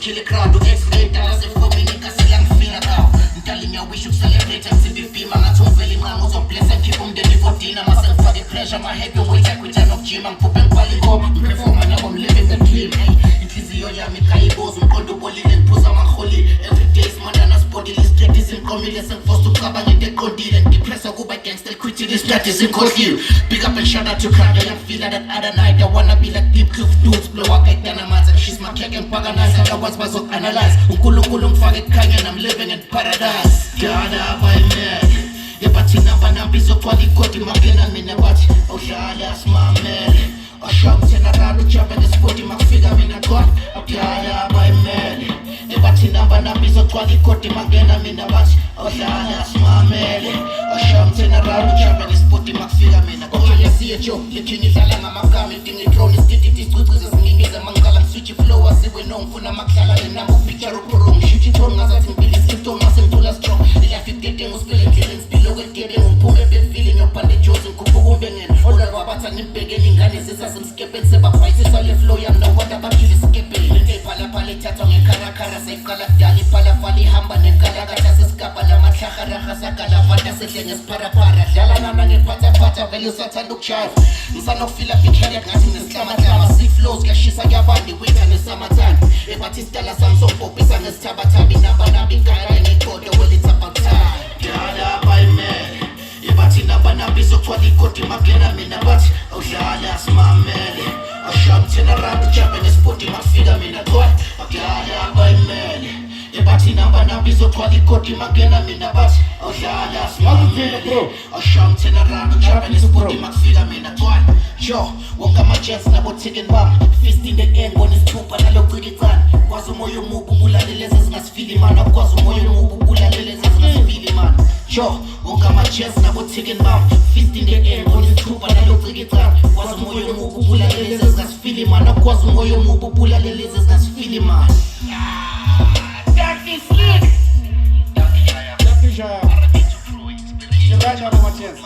kill a crowd, do X-ray, dollars for me, nigga, silang feel kao. Ntalinya wish you celebrate MCBP, man, I told Veli, man, was on place and keep them dead for dinner, myself for the pressure, my heavyweight, I quit of gym, I'm pooping quality, perform, and I'm living the dream, Intlizio yami kayibos, mkondo bolile, npuza mangholi, every day is man, and us bodily, straight is in comedy, and forced to cover in the continent, depressed, I go by gangster, quitting this strat is in costly, big up and shout out to crowd, I feel like that other night, I wanna be like deep cliff dudes, blow up like dynamite, and she's my cake and paganize, and I was my soul analyze, unkulukulung faggot kang, and I'm living in paradise, Gada by me. Yabati namba nambizo twali koti magena mina bati Oshada smamele Osham tena radu chapa the sporty makfiga mina god Okyada by mele Yabati namba nambizo twali koti magena mina bati Oshada smamele Osham tena radu chapa the sporty makfiga mina god Ocha ya siyecho Likini zalanga makame Tingi drone istiti skutuza zingingiza mangala Switchy flow asiwe nongfuna makala Lenambu picture upurong Shuchi tonga za timbili Sifto masem tula strong Life dictating uspilling killings below getting umpume feeling your pande chosen kubugu bengen Ola wabata nimpege ningane sisa simskepen seba paisi sale flow yam na wada bakili skepe Nende pala pali tato ngekara safe kala dali pala fali hamba nekala gata siskapa la matlakara khasaka la vada setlenges para Dala nana ngepata velu sata look sharp Nsano fila pikhele ngati nesiklama Sick flows kashisa yabandi winter nesummertime Ebatista la samso popisa nestabatabi Namba nabi kaya ngekodo well it's about time Gada by me Ibati namba nabizo twali koti magena mina bati Oshada smamele Osham tena rabu chapene sporty mafiga mina twat Gada by me Ibati namba nabizo twali koti magena mina bati Oshada smamele Osham tena rabu chapene sporty mafiga mina twat Yo, wonka my chest na botigen bam Fist in the end when it's tupa na lo krigitan Kwazo moyo mubu bula leleze zinasfili man Kwazo moyo mubu bula leleze zinasfili man Yo, wonka my chest na botigen bam Fist in the end when it's tupa na lo krigitan Kwazo moyo mubu bula leleze zinasfili man Kwazo moyo mubu bula leleze zinasfili man That is slick That is Jaya You're right on my chest